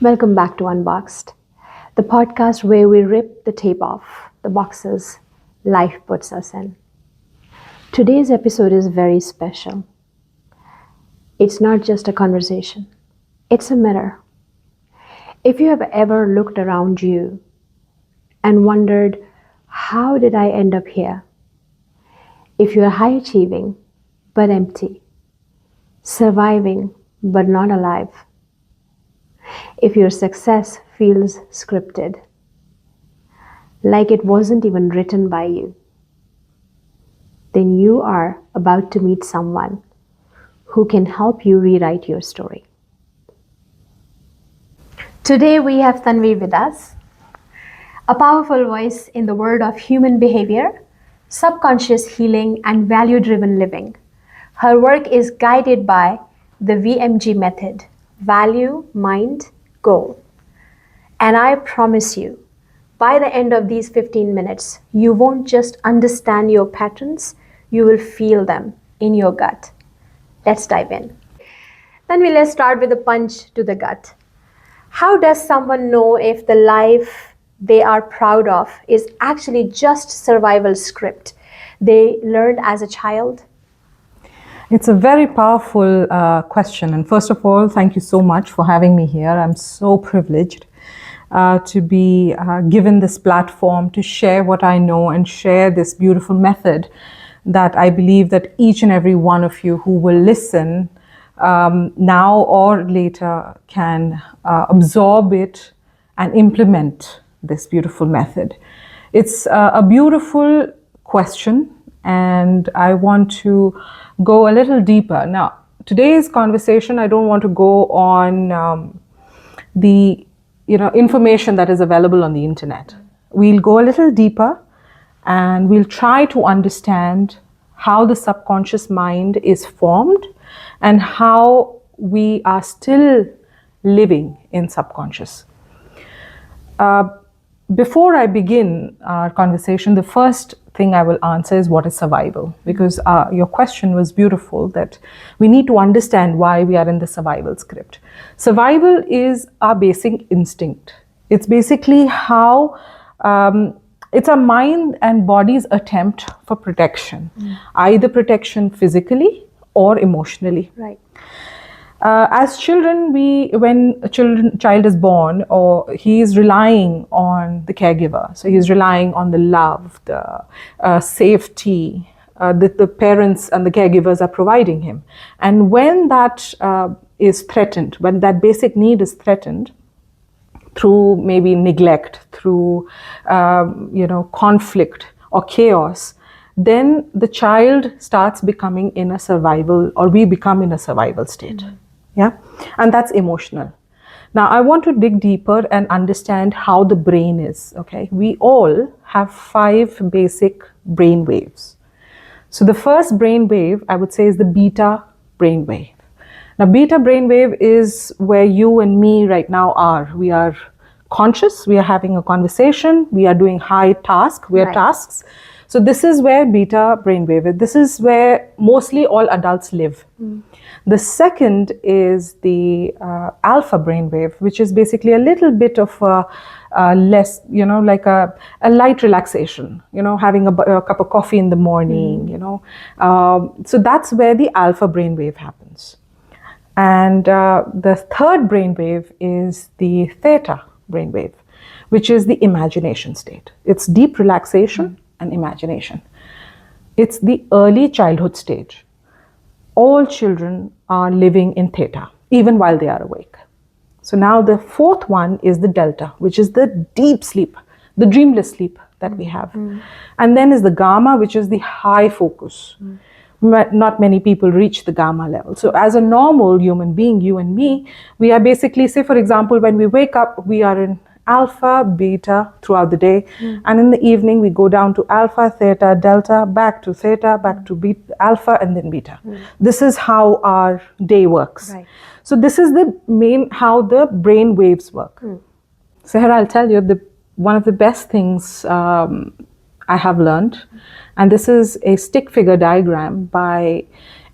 Welcome back to Unboxed, the podcast where we rip the tape off the boxes life puts us in. Today's episode is very special. It's not just a conversation, it's a mirror. If you have ever looked around you and wondered, how did I end up here? If you're high achieving but empty, surviving but not alive, if your success feels scripted, like it wasn't even written by you, then you are about to meet someone who can help you rewrite your story. Today we have Tanvi with us, a powerful voice in the world of human behavior, subconscious healing, and value-driven living. Her work is guided by the VMG method, value, mind, goal. And I promise you, by the end of these 15 minutes, you won't just understand your patterns, you will feel them in your gut. Let's dive in. Then let's start with a punch to the gut. How does someone know if the life they are proud of is actually just survival script they learned as a child? It's a very powerful question. And first of all, thank you so much for having me here. I'm so privileged to be given this platform to share what I know and share this beautiful method that I believe that each and every one of you who will listen now or later can absorb it and implement this beautiful method. It's a beautiful question, and I want to go a little deeper. Now, today's conversation, I don't want to go on the information that is available on the internet. We'll go a little deeper and we'll try to understand how the subconscious mind is formed and how we are still living in subconscious. Before I begin our conversation, the first thing I will answer is what is survival, because your question was beautiful, that we need to understand why we are in the survival script. Survival is our basic instinct. It's basically how it's our mind and body's attempt for protection, either protection physically or emotionally. Right. As children, when a child is born, or he is relying on the caregiver, so he's relying on the love, the safety that the parents and the caregivers are providing him. And when that is threatened, when that basic need is threatened, through maybe neglect, through conflict or chaos, then the child starts becoming in a survival, or we become in a survival state. Yeah, and that's emotional. Now, I want to dig deeper and understand how the brain is. Okay, we all have 5 basic brain waves. So the first brain wave, I would say, is the beta brain wave. Now, beta brain wave is where you and me right now are. We are conscious, we are having a conversation, we are doing high task, we are Right. tasks. So this is where beta brainwave is. This is where mostly all adults live. The second is the alpha brainwave, which is basically a little bit of a less, like a light relaxation, having a cup of coffee in the morning, So that's where the alpha brainwave happens. And the third brainwave is the theta brainwave, which is the imagination state. It's deep relaxation and imagination. It's the early childhood stage. All children are living in theta, even while they are awake. So now the fourth one is the delta, which is the deep sleep, the dreamless sleep that we have. And then is the gamma, which is the high focus. Not many people reach the gamma level. So as a normal human being, you and me, we are basically, say for example, when we wake up, we are in alpha, beta throughout the day. And in the evening, we go down to alpha, theta, delta, back to theta, back to beta, alpha, and then beta. This is how our day works. Right. So this is the main, how the brain waves work. So here I'll tell you, one of the best things I have learned, and this is a stick figure diagram by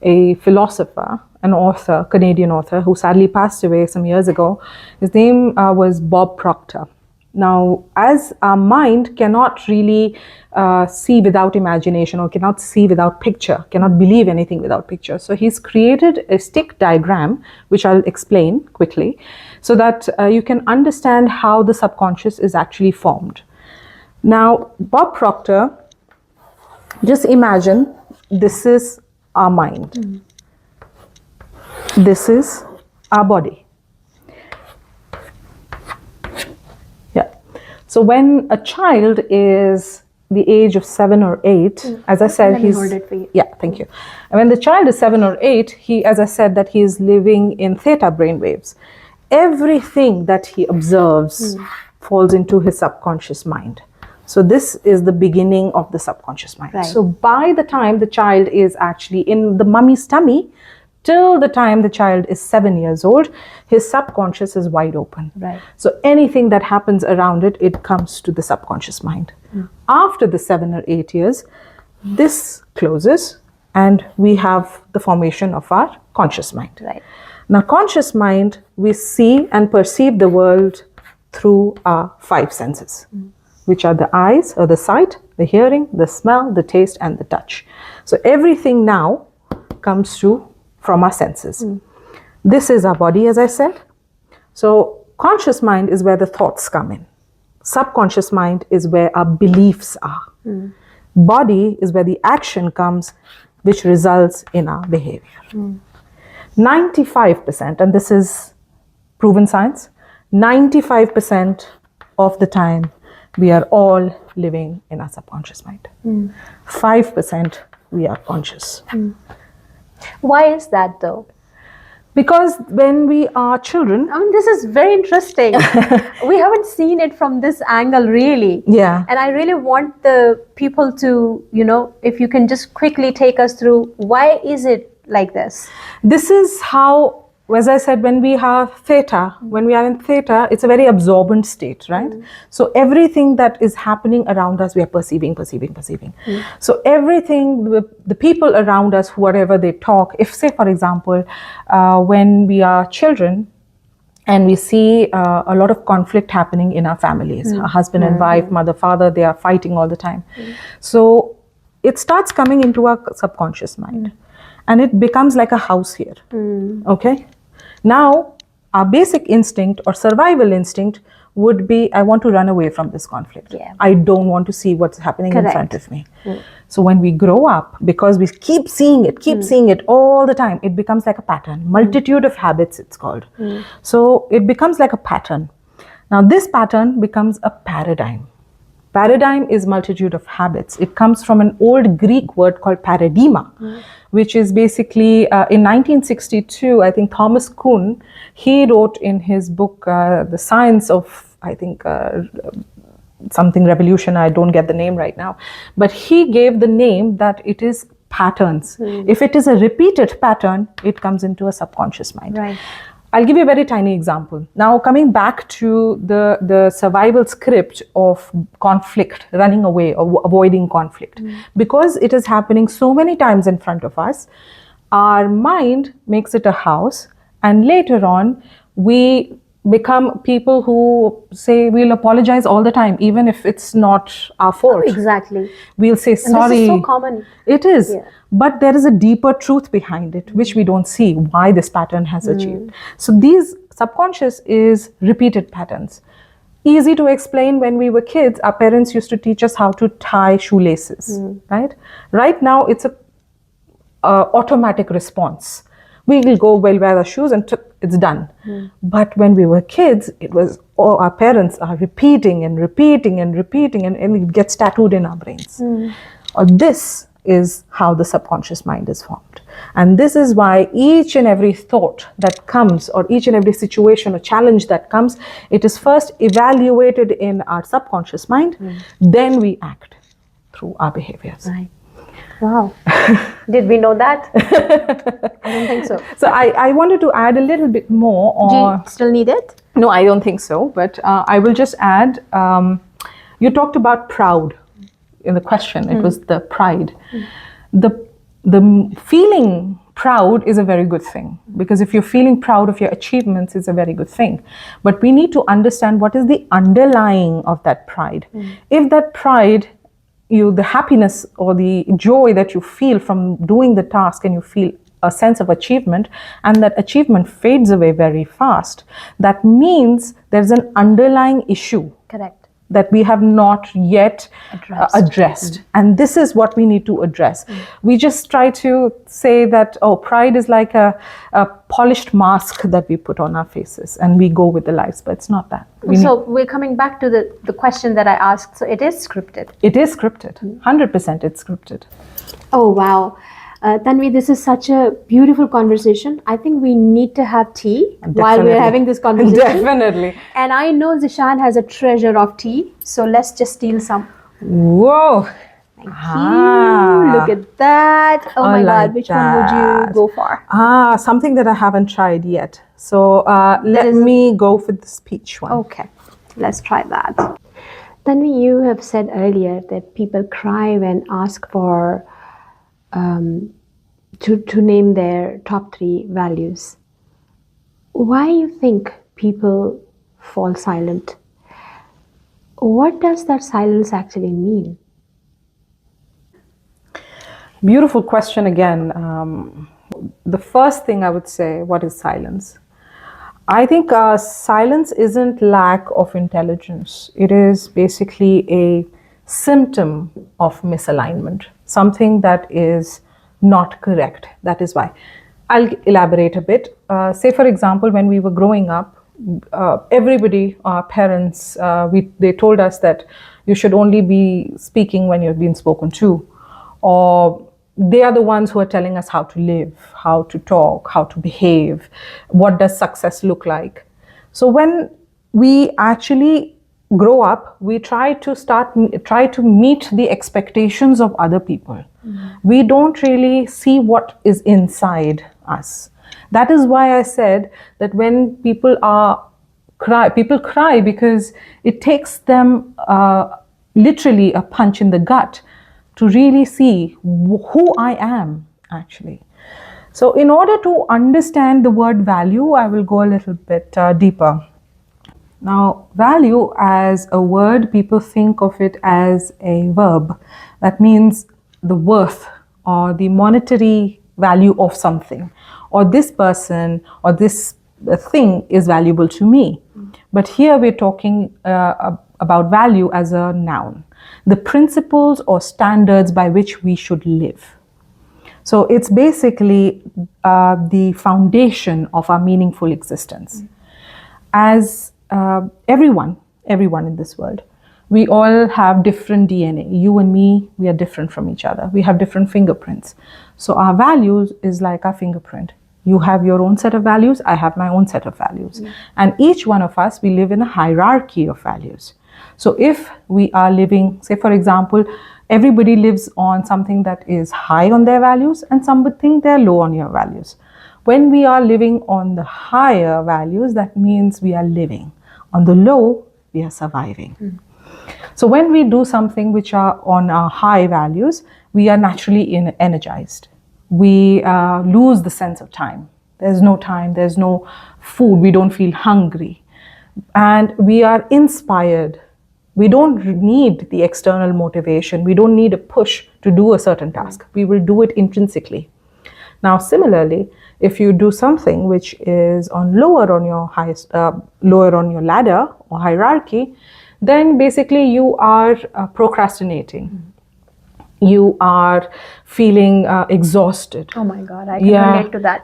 a philosopher, an author, Canadian author, who sadly passed away some years ago. His name was Bob Proctor. Now, as our mind cannot really see without imagination, or cannot see without picture, cannot believe anything without picture. So he's created a stick diagram, which I'll explain quickly, so that you can understand how the subconscious is actually formed. Now, Bob Proctor, just imagine this is our mind. This is our body. Yeah. So when a child is the age of 7 or 8, as I said, Let me hold it for you. Yeah, thank you. And when the child is 7 or 8, he, as I said, that he is living in theta brainwaves. Everything that he observes falls into his subconscious mind. So this is the beginning of the subconscious mind. Right. So by the time the child is actually in the mummy's tummy, till the time the child is 7 years old, his subconscious is wide open. Right. So anything that happens around it, it comes to the subconscious mind. After the 7 or 8 years, this closes and we have the formation of our conscious mind. Right. Now, conscious mind, we see and perceive the world through our 5 senses, which are the eyes or the sight, the hearing, the smell, the taste, and the touch. So everything now comes from our senses. This is our body, as I said. So conscious mind is where the thoughts come in. Subconscious mind is where our beliefs are. Body is where the action comes, which results in our behavior. 95%, and this is proven science, 95% of the time we are all living in our subconscious mind. 5% we are conscious. Why is that though? Because when we are children, I mean, this is very interesting. We haven't seen it from this angle, really. Yeah. And I really want the people to, if you can just quickly take us through, why is it like this? This is how, as I said, when we are in theta, it's a very absorbent state, right? So everything that is happening around us, we are perceiving. So everything, the people around us, whatever they talk, if say, for example, when we are children and we see a lot of conflict happening in our families, a husband and wife, mother, father, they are fighting all the time. So it starts coming into our subconscious mind. And it becomes like a house here. Okay? Now, our basic instinct or survival instinct would be, I want to run away from this conflict. Yeah. I don't want to see what's happening in Correct. front of me. So when we grow up, because we keep seeing it all the time, it becomes like a pattern. Multitude of habits, it's called. So it becomes like a pattern. Now this pattern becomes a paradigm. Paradigm is multitude of habits. It comes from an old Greek word called paradigma, which is basically in 1962, I think Thomas Kuhn, he wrote in his book, The Science of, I think, something revolution, I don't get the name right now, but he gave the name that it is patterns. If it is a repeated pattern, it comes into a subconscious mind. Right. I'll give you a very tiny example. Now, coming back to the survival script of conflict, running away or avoiding conflict. Because it is happening so many times in front of us, our mind makes it a house, and later on, we become people who say we'll apologize all the time, even if it's not our fault. Exactly. We'll say sorry. And this is so common. It is. Yeah. But there is a deeper truth behind it, which we don't see why this pattern has achieved. So these subconscious is repeated patterns. Easy to explain. When we were kids, our parents used to teach us how to tie shoelaces, right? Right now, it's a automatic response. We will go, we'll wear the shoes and it's done. But when we were kids, it was our parents are repeating and it gets tattooed in our brains. Or this is how the subconscious mind is formed. And this is why each and every thought that comes, or each and every situation or challenge that comes, it is first evaluated in our subconscious mind, then we act through our behaviors. Right. Wow. Did we know that? I don't think so. So I wanted to add a little bit more on... Do you still need it? No, I don't think so. But I will just add, you talked about proud in the question. It was the pride. The feeling proud is a very good thing, because if you're feeling proud of your achievements, it's a very good thing. But we need to understand what is the underlying of that pride. If that pride, the happiness or the joy that you feel from doing the task, and you feel a sense of achievement, and that achievement fades away very fast, that means there's an underlying issue. Correct. That we have not yet addressed. And this is what we need to address. We just try to say that, oh, pride is like a polished mask that we put on our faces and we go with the lives, but it's not that. We're coming back to the question that I asked. So it is scripted. It is scripted. 100% it's scripted. Oh, wow. Tanvi, this is such a beautiful conversation. I think we need to have tea while we're having this conversation. Definitely. And I know Zishan has a treasure of tea, so let's just steal some. Whoa. Thank you. Look at that. Oh my God, which one would you go for? Something that I haven't tried yet. So let me go for this peach one. Okay, let's try that. Tanvi, you have said earlier that people cry when asked for to name their top 3 values. Why you think people fall silent? What does that silence actually mean? Beautiful question again. The first thing I would say, what is silence? I think silence isn't lack of intelligence. It is basically a symptom of misalignment, something that is not correct. That is why. I'll elaborate a bit. Say, for example, when we were growing up, everybody, our parents, they told us that you should only be speaking when you've been spoken to, or they are the ones who are telling us how to live, how to talk, how to behave, what does success look like. So when we actually grow up, we try to meet the expectations of other people. We don't really see what is inside us. That is why I said that when people cry because it takes them literally a punch in the gut to really see who I am actually. So in order to understand the word value, I will go a little bit deeper. Now, value as a word, people think of it as a verb. That means the worth or the monetary value of something, or this person or this thing is valuable to me. But here we're talking about value as a noun, the principles or standards by which we should live. So it's basically the foundation of our meaningful existence. As everyone in this world, we all have different DNA. You and me, we are different from each other. We have different fingerprints. So our values is like our fingerprint. You have your own set of values, I have my own set of values. And each one of us, we live in a hierarchy of values. So if we are living, say for example, everybody lives on something that is high on their values, and some would think they're low on your values. When we are living on the higher values, that means we are living. On the low, we are surviving. So when we do something which are on our high values, we are naturally energized. We lose the sense of time. There's no time, there's no food, we don't feel hungry. And we are inspired. We don't need the external motivation. We don't need a push to do a certain task. We will do it intrinsically. Now, similarly, if you do something which is lower on your ladder or hierarchy, then basically you are procrastinating. You are feeling exhausted. Oh my God, I can relate to that.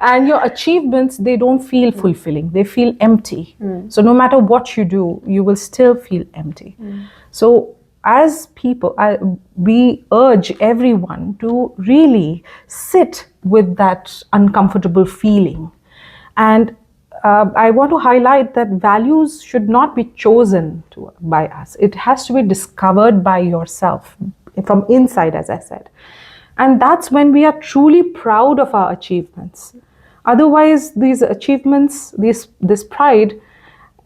And your achievements, they don't feel fulfilling. They feel empty. So no matter what you do, you will still feel empty. So as people, we urge everyone to really sit with that uncomfortable feeling. And I want to highlight that values should not be chosen by us. It has to be discovered by yourself from inside, as I said. And that's when we are truly proud of our achievements. Otherwise, these achievements, this pride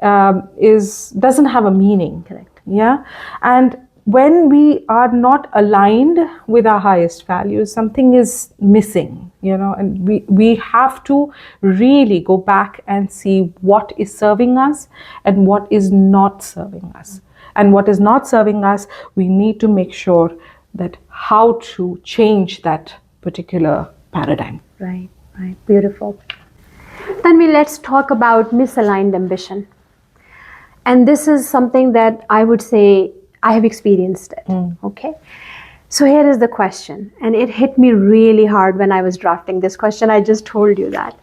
doesn't have a meaning. Correct. Yeah. And when we are not aligned with our highest values, something is missing. and we have to really go back and see what is serving us and what is not serving us. And what is not serving us, we need to make sure that how to change that particular paradigm. Right. Beautiful. Tanvi, let's talk about misaligned ambition. And this is something that I would say I have experienced it. Okay. So here is the question, and it hit me really hard when I was drafting this question. I just told you that.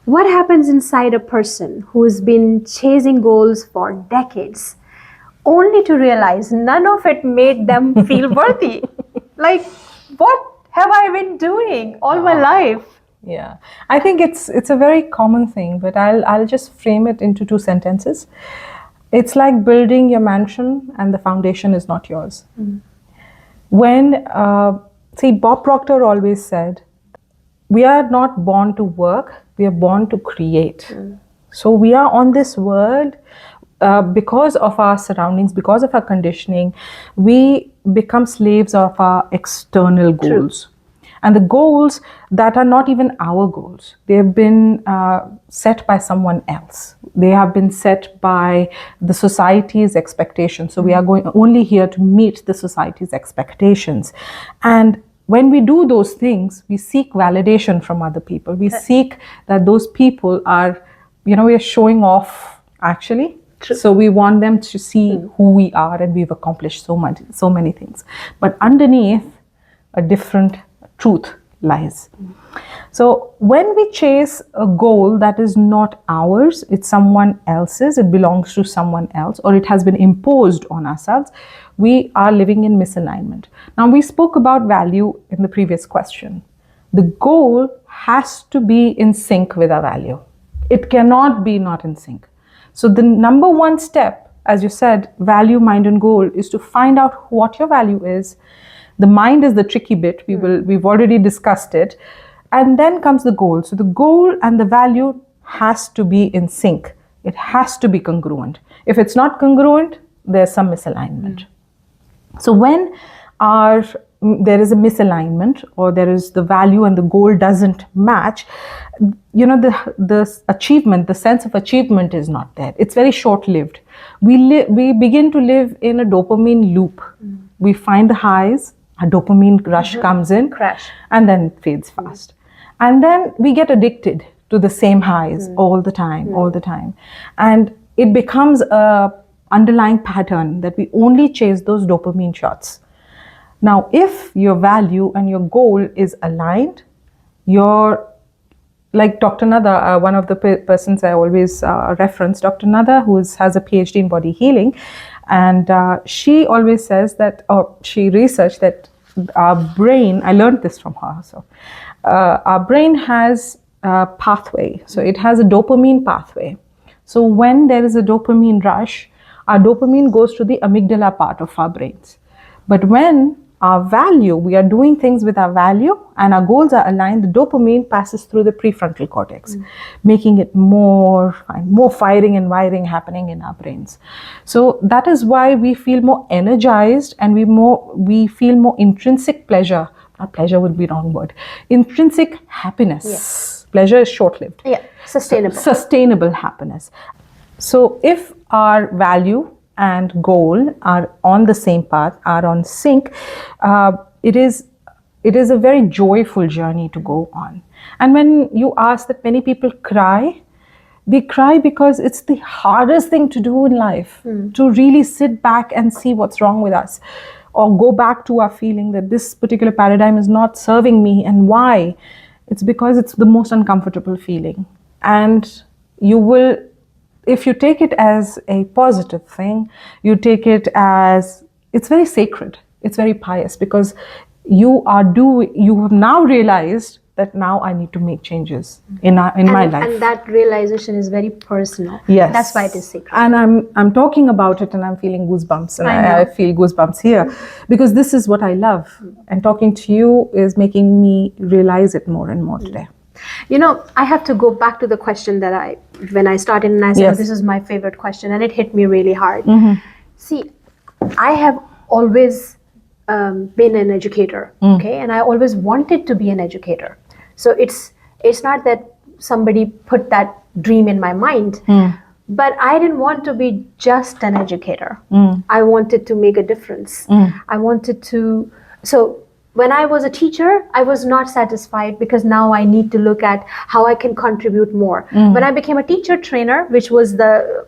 What happens inside a person who's been chasing goals for decades only to realize none of it made them feel worthy? Like, what have I been doing all my life? Yeah, I think it's a very common thing, but I'll just frame it into 2 sentences. It's like building your mansion and the foundation is not yours. When, Bob Proctor always said, we are not born to work, we are born to create. So we are on this world because of our surroundings, because of our conditioning, we become slaves of our external goals. True. And the goals that are not even our goals, they have been set by someone else. They have been set by the society's expectations. So we are going only here to meet the society's expectations. And when we do those things, we seek validation from other people. We seek that those people are, we are showing off actually. True. So we want them to see who we are and we've accomplished so many things. But underneath, a different truth lies. So when we chase a goal that is not ours, it's someone else's, it belongs to someone else, or it has been imposed on ourselves, we are living in misalignment. Now, we spoke about value in the previous question. The goal has to be in sync with our value. It cannot be not in sync. So the number one step, as you said, value, mind, and goal, is to find out what your value is. The mind is the tricky bit. We've already discussed it. And then comes the goal. So the goal and the value has to be in sync. It has to be congruent. If it's not congruent, there's some misalignment. So when there is a misalignment, or there is the value and the goal doesn't match, the achievement, the sense of achievement is not there. It's very short-lived. We begin to live in a dopamine loop. We find the highs, a dopamine rush comes in, crash, and then it fades fast. And then we get addicted to the same highs all the time. And it becomes a underlying pattern that we only chase those dopamine shots. Now, if your value and your goal is aligned, you're like Dr. Nada, one of the persons I always reference, Dr. Nada, who has a PhD in body healing, and she always says that, or she researched that our brain, I learned this from her, so our brain has a pathway, so it has a dopamine pathway. So when there is a dopamine rush, our dopamine goes to the amygdala part of our brains. But when our value, we are doing things with our value and our goals are aligned, the dopamine passes through the prefrontal cortex, making it more firing and wiring happening in our brains. So that is why we feel more energized and we feel more intrinsic pleasure. Not pleasure would be the wrong word. Intrinsic happiness. Yes. Pleasure is short-lived. Yeah, sustainable. Sustainable happiness. So if our value and goal are on the same path, are on sync, it is a very joyful journey to go on. And when you ask that many people cry, they cry because it's the hardest thing to do in life, to really sit back and see what's wrong with us, or go back to our feeling that this particular paradigm is not serving me. And why? It's because it's the most uncomfortable feeling. And you will, if you take it as a positive thing, you take it as, it's very sacred, it's very pious, because you have now realized that now I need to make changes in my life. And that realization is very personal. Yes. That's why it is sacred. And I'm talking about it and I'm feeling goosebumps, and I feel goosebumps here because this is what I love. And talking to you is making me realize it more and more today. I have to go back to the question that when I started, and I said, This is my favorite question, and it hit me really hard. See, I have always been an educator, okay? And I always wanted to be an educator. So it's not that somebody put that dream in my mind, but I didn't want to be just an educator. I wanted to make a difference. I wanted to, so when I was a teacher, I was not satisfied because now I need to look at how I can contribute more. When I became a teacher trainer, which was the,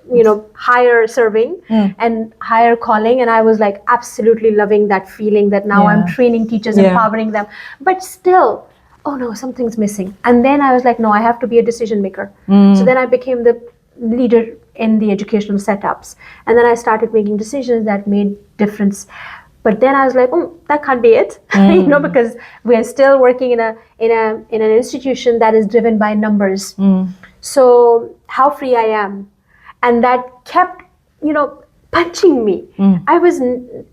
higher serving and higher calling, and I was like absolutely loving that feeling that now I'm training teachers, empowering them. But still, oh no, something's missing. And then I was like, no, I have to be a decision maker. So then I became the leader in the educational setups. And then I started making decisions that made difference. But then I was like, that can't be it, because we are still working in an institution that is driven by numbers. So how free I am, and that kept, punching me.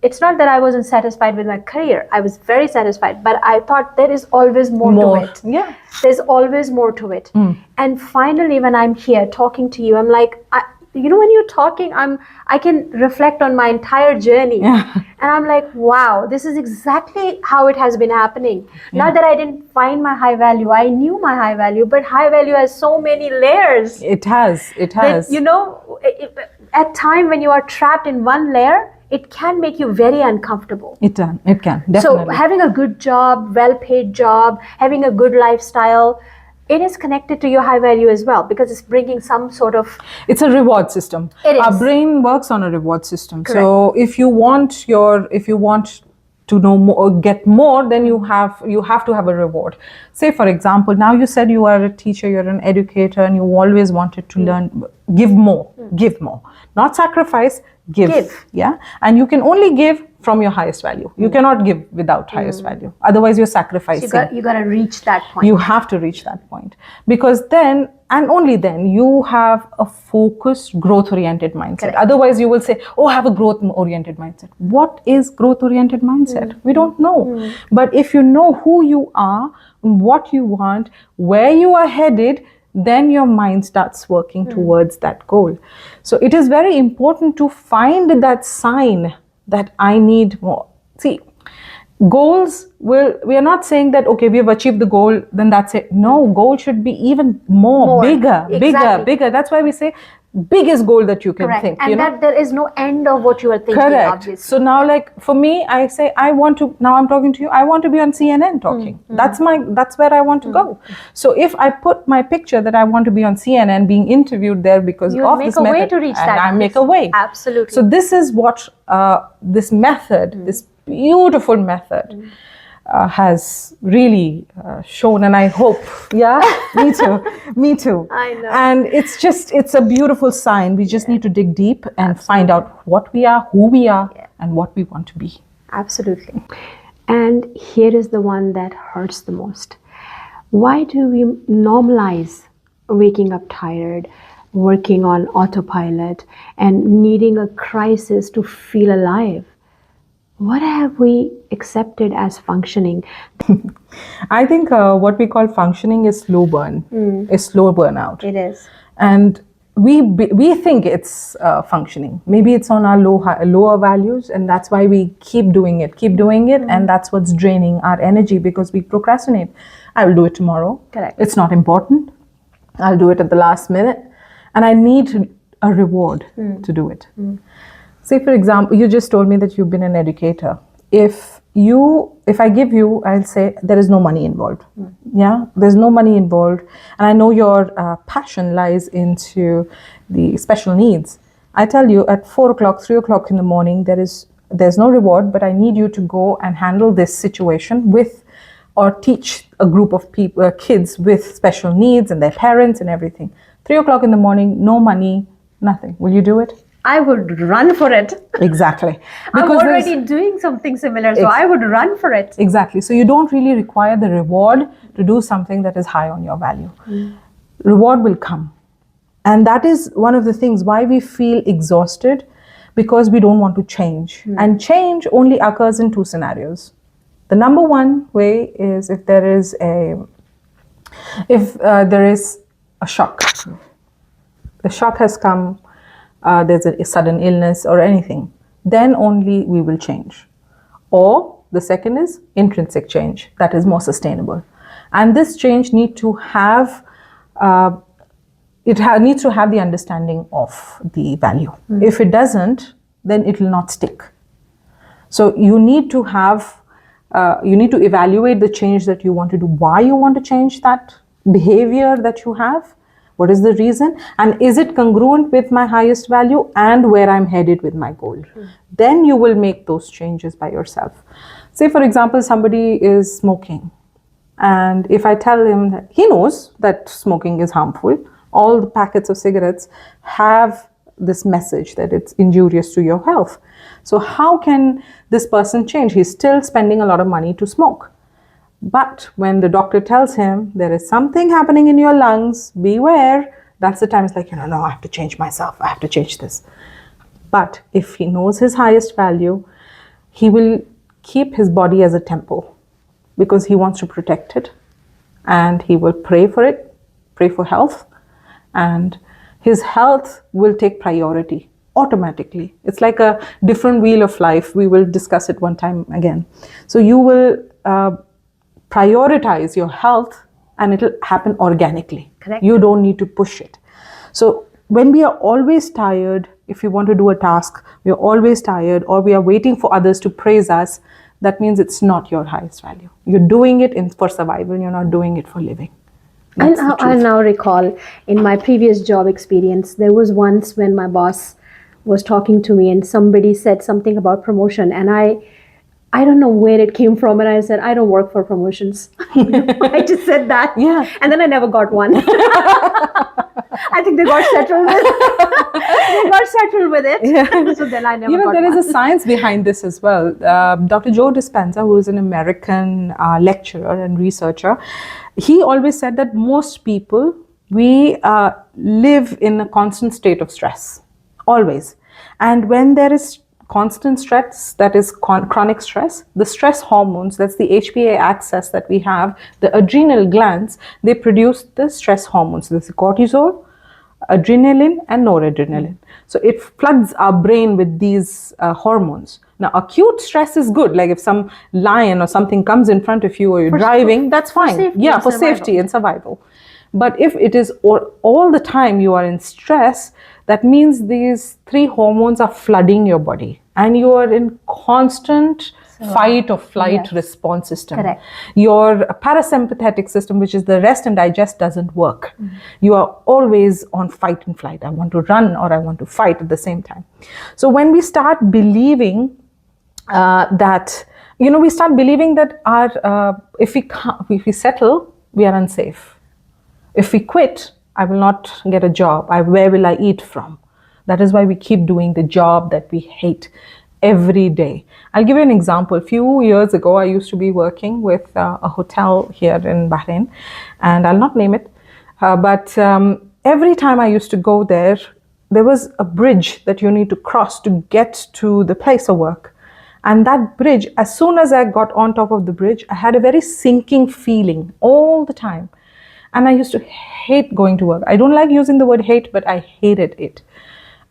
It's not that I wasn't satisfied with my career. I was very satisfied, but I thought there is always more to it. Yeah, there's always more to it. And finally, when I'm here talking to you, I'm like, when you're talking, I can reflect on my entire journey. And I'm like, wow, this is exactly how it has been happening. Not that I didn't find my high value. I knew my high value, but high value has so many layers. It has. That, at time when you are trapped in one layer, it can make you very uncomfortable. It can, definitely. So having a good job, well-paid job, having a good lifestyle, it is connected to your high value as well, because it's bringing some sort of... It's a reward system. It is. Our brain works on a reward system. Correct. So if you want to know more or get more, then you have to have a reward. Say, for example, now you said you are a teacher, you're an educator, and you always wanted to learn, give more, not sacrifice, give. Yeah, and you can only give from your highest value. You cannot give without highest value. Otherwise, you're sacrificing. So you got to reach that point. You have to reach that point, because then and only then you have a focused, growth-oriented mindset. Correct. Otherwise, you will say, "Oh, have a growth-oriented mindset." What is growth-oriented mindset? We don't know. But if you know who you are, what you want, where you are headed, then your mind starts working towards that goal. So it is very important to find that sign that I need more. See, goals we are not saying that, okay, we have achieved the goal, then that's it. No, goal should be even more. Bigger. That's why we say biggest goal that you can Correct. think. And that there is no end of what you are thinking. Correct. Obviously. So now, like for me, I say now I'm talking to you, I want to be on CNN talking. That's where I want to go. So if I put my picture that I want to be on CNN being interviewed there because You'll of make this a method, way to reach and that. I make a way. Absolutely. So this is what this method, this beautiful method, has really shown, and I hope, me too. I know. And it's a beautiful sign. We just need to dig deep and find out what we are, who we are, and what we want to be. Absolutely. And here is the one that hurts the most. Why do we normalize waking up tired, working on autopilot, and needing a crisis to feel alive? What have we accepted as functioning? I think what we call functioning is slow burn, is slow burnout. It is. And we think it's functioning. Maybe it's on our lower values, and that's why we keep doing it, and that's what's draining our energy, because we procrastinate. I will do it tomorrow. Correct. It's not important. I'll do it at the last minute, and I need a reward to do it. Say, for example, you just told me that you've been an educator. If I give you, I'll say there is no money involved. Yeah, there's no money involved. And I know your passion lies into the special needs. I tell you at 4 o'clock, 3 o'clock in the morning, there's no reward, but I need you to go and handle this situation or teach a group of kids with special needs and their parents and everything. 3 o'clock in the morning, no money, nothing. Will you do it? I would run for it. Exactly. I'm already doing something similar, so I would run for it. Exactly. So you don't really require the reward to do something that is high on your value. Reward will come. And that is one of the things why we feel exhausted, because we don't want to change. And change only occurs in 2 scenarios. The number one way is if there is a shock. The shock has come. There's a sudden illness or anything, then only we will change. Or the second is intrinsic change, that is more sustainable. And this change needs to have needs to have the understanding of the value. If it doesn't, then it will not stick. So you need to have, you need to evaluate the change that you want to do, why you want to change that behavior that you have, what is the reason, and is it congruent with my highest value and where I'm headed with my goal. Then you will make those changes by yourself. Say, for example, somebody is smoking, and if I tell him that he knows that smoking is harmful, all the packets of cigarettes have this message that it's injurious to your health. So how can this person change? He's still spending a lot of money to smoke. But when the doctor tells him there is something happening in your lungs, beware, that's the time it's like, no, I have to change myself. I have to change this. But if he knows his highest value, he will keep his body as a temple because he wants to protect it, and he will pray for it, pray for health, and his health will take priority automatically. It's like a different wheel of life. We will discuss it one time again. So you will prioritize your health, and it'll happen organically. Correct. You don't need to push it. So when we are always tired, if we want to do a task, we are always tired, or we are waiting for others to praise us, that means it's not your highest value. You're doing it for survival, you're not doing it for living. I now recall in my previous job experience, there was once when my boss was talking to me and somebody said something about promotion, and I don't know where it came from, and I said, I don't work for promotions. I just said that. Yeah. And then I never got one. I think they got settled with it. Yeah. So then I never got there one. is a science behind this as well. Dr. Joe Dispenza, who is an American lecturer and researcher, he always said that most people, we live in a constant state of stress, always. And when there is constant stress, that is chronic stress, the stress hormones, that's the HPA axis that we have, the adrenal glands, they produce the stress hormones. There's cortisol, adrenaline, and noradrenaline. So it floods our brain with these hormones. Now, acute stress is good. Like if some lion or something comes in front of you, or you're driving, that's fine. For safety and survival. But if it is all the time you are in stress, that means these three hormones are flooding your body, and you are in constant fight or flight response system. Correct. Your parasympathetic system, which is the rest and digest, doesn't work. You are always on fight and flight. I want to run or I want to fight at the same time. So when we start believing that, we start believing that if we settle, we are unsafe. If we quit, I will not get a job. Where will I eat from? That is why we keep doing the job that we hate every day. I'll give you an example. A few years ago, I used to be working with a hotel here in Bahrain, and I'll not name it. But every time I used to go there, there was a bridge that you need to cross to get to the place of work. And that bridge, as soon as I got on top of the bridge, I had a very sinking feeling all the time. And I used to hate going to work. I don't like using the word hate, but I hated it.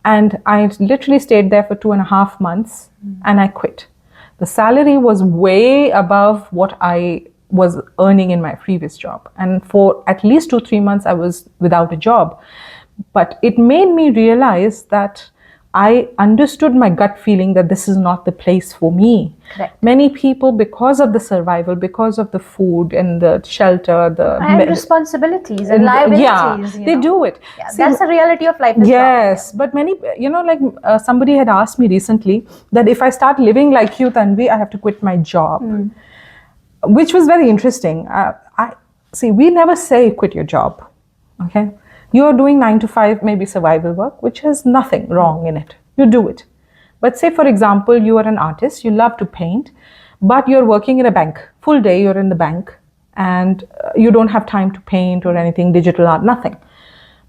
And I literally stayed there for 2.5 months, and I quit. The salary was way above what I was earning in my previous job. And for at least 2-3 months, I was without a job. But it made me realize that I understood my gut feeling that this is not the place for me. Correct. Many people, because of the survival, because of the food and the shelter, and responsibilities and liabilities. They do it. Yeah, that's the reality of life. Yes, but many, somebody had asked me recently that if I start living like you, Tanvi, I have to quit my job, which was very interesting. We never say quit your job, okay? You're doing 9 to 5, maybe survival work, which has nothing wrong in it. You do it. But say, for example, you are an artist, you love to paint, but you're working in a bank. Full day, you're in the bank, and you don't have time to paint or anything, digital art, nothing.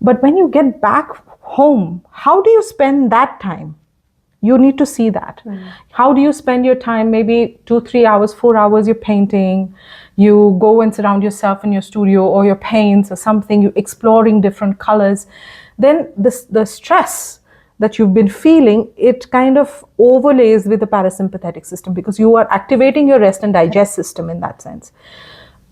But when you get back home, how do you spend that time? You need to see that. How do you spend your time? Maybe 2-3 hours, 4 hours, you're painting. You go and surround yourself in your studio, or your paints or something. You're exploring different colors. Then the stress that you've been feeling, it kind of overlays with the parasympathetic system, because you are activating your rest and digest system in that sense.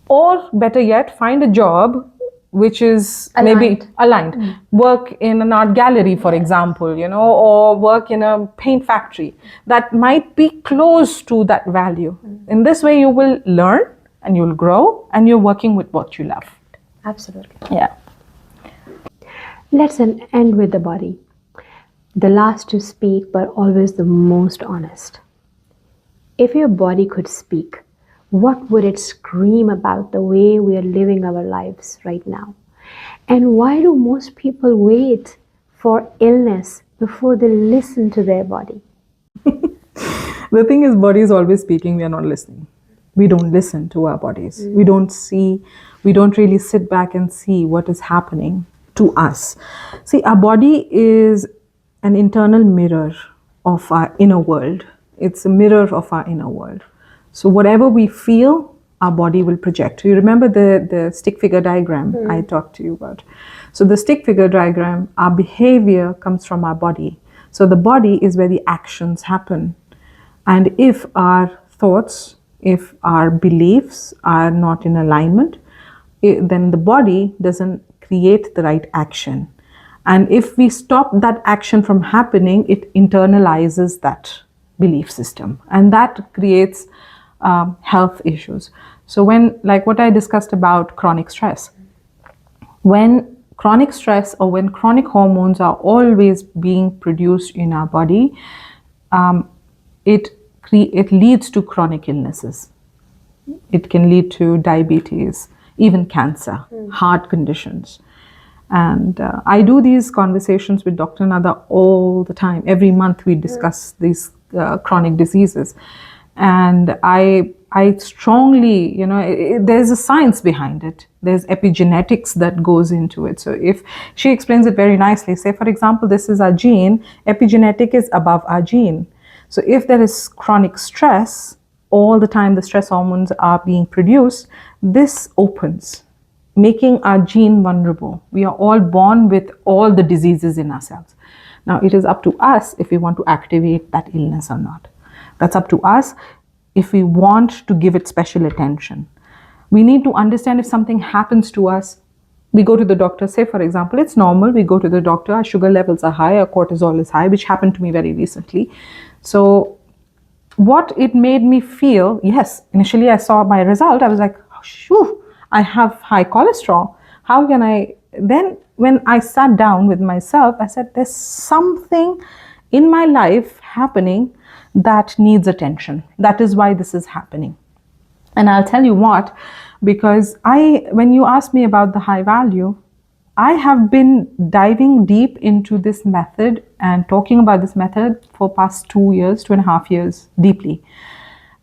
Or better yet, find a job which is maybe aligned. Work in an art gallery, for example, or work in a paint factory that might be close to that value. In this way, you will learn and you'll grow, and you're working with what you love. Absolutely. Yeah. Let's end with the body. The last to speak, but always the most honest. If your body could speak, what would it scream about the way we are living our lives right now? And why do most people wait for illness before they listen to their body? The thing is, body is always speaking, we are not listening. We don't listen to our bodies. We don't really sit back and see what is happening to us. See, our body is an internal mirror of our inner world. It's a mirror of our inner world. So whatever we feel, our body will project. You remember the stick figure diagram I talked to you about? So the stick figure diagram, our behavior comes from our body. So the body is where the actions happen. And if our thoughts, if our beliefs are not in alignment, then the body doesn't create the right action. And if we stop that action from happening, it internalizes that belief system. And that creates health issues. So like what I discussed about chronic stress, when chronic stress or when chronic hormones are always being produced in our body, it leads to chronic illnesses. It can lead to diabetes, even cancer, heart conditions. And I do these conversations with Dr. Nada all the time. Every month we discuss these chronic diseases. And I strongly, there's a science behind it. There's epigenetics that goes into it. So if she explains it very nicely, say for example, this is our gene, epigenetic is above our gene. So if there is chronic stress, all the time the stress hormones are being produced, this opens, making our gene vulnerable. We are all born with all the diseases in ourselves. Now it is up to us if we want to activate that illness or not. That's up to us if we want to give it special attention. We need to understand if something happens to us, we go to the doctor, say for example, it's normal, we go to the doctor, our sugar levels are high, our cortisol is high, which happened to me very recently. So what it made me feel, yes, initially I saw my result, I was like, oh, shoo, I have high cholesterol. How can then when I sat down with myself, I said, there's something in my life happening that needs attention. That is why this is happening. And I'll tell you what, because when you asked me about the high value, I have been diving deep into this method and talking about this method for past 2.5 years deeply.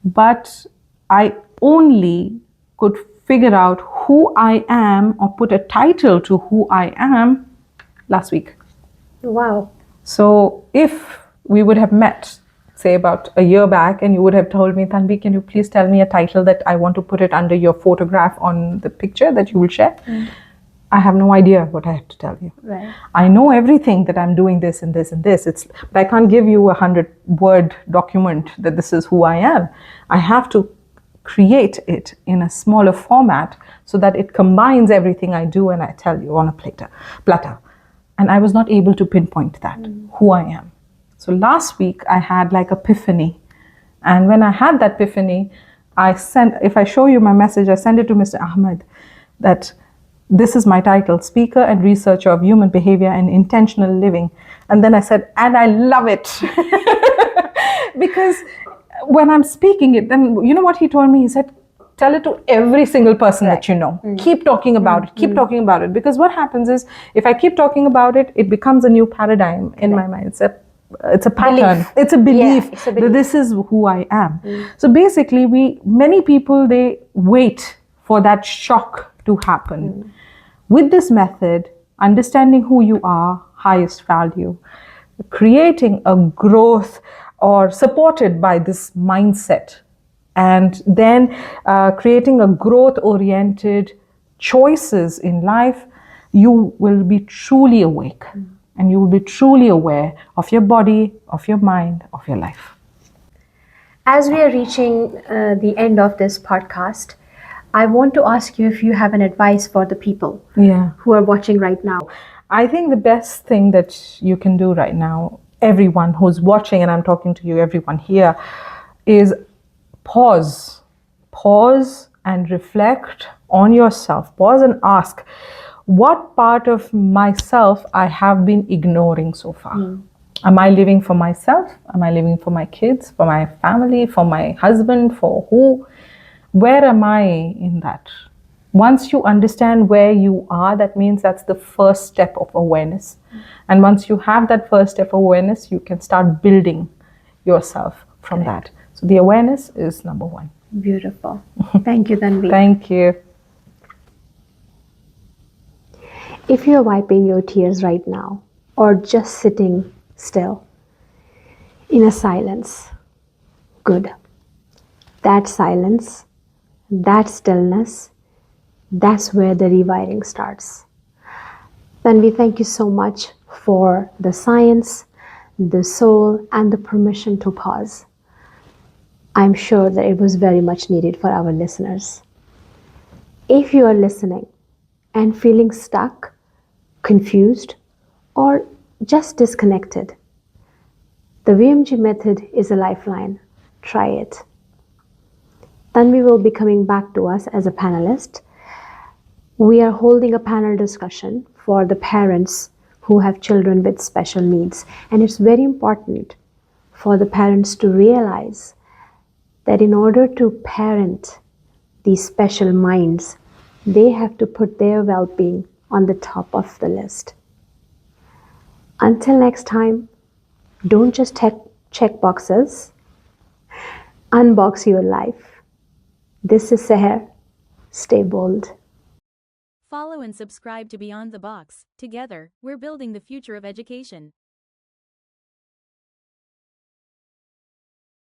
But I only could figure out who I am or put a title to who I am last week. Wow. So if we would have met, say about a year back, and you would have told me, Tanvi, can you please tell me a title that I want to put it under your photograph on the picture that you will share? I have no idea what I have to tell you. Right. I know everything that I'm doing this and this and this. But I can't give you a 100-word document that this is who I am. I have to create it in a smaller format so that it combines everything I do and I tell you on a platter. And I was not able to pinpoint that, who I am. So last week I had like epiphany. And when I had that epiphany, if I show you my message, I send it to Mr. Ahmed that this is my title, Speaker and Researcher of Human Behavior and Intentional Living. And then I said, and I love it. Because when I'm speaking it, then you know what he told me? He said, tell it to every single person that you know. Keep talking about it. Keep talking about it. Because what happens is, if I keep talking about it, it becomes a new paradigm in my mind. It's a pattern. Belief. It's a belief, it's a belief that this is who I am. So basically, many people, they wait for that shock to happen. With this method, understanding who you are, highest value, creating a growth or supported by this mindset, and then creating a growth-oriented choices in life, you will be truly awake. And you will be truly aware of your body, of your mind, of your life. As we are reaching the end of this podcast, I want to ask you if you have an advice for the people who are watching right now. I think the best thing that you can do right now, everyone who's watching, and I'm talking to you, everyone here, is pause. Pause and reflect on yourself. Pause and ask, what part of myself I have been ignoring so far? Am I living for myself? Am I living for my kids, for my family, for my husband, for who? Where am I in that? Once you understand where you are, that means that's the first step of awareness. And once you have that first step of awareness, you can start building yourself from that. So the awareness is number one. Beautiful. Thank you, Tanvi. Thank you. If you're wiping your tears right now, or just sitting still in a silence, good. That silence, that stillness, that's where the rewiring starts. Tanvi, thank you so much for the science, the soul, and the permission to pause. I'm sure that it was very much needed for our listeners. If you are listening and feeling stuck, confused, or just disconnected, the VMG method is a lifeline. Try it. Tanvi will be coming back to us as a panelist. We are holding a panel discussion for the parents who have children with special needs. And it's very important for the parents to realize that in order to parent these special minds, they have to put their well-being on the top of the list. Until next time, don't just check boxes, unbox your life. This is Seher. Stay bold. Follow and subscribe to Beyond the Box. Together, we're building the future of education.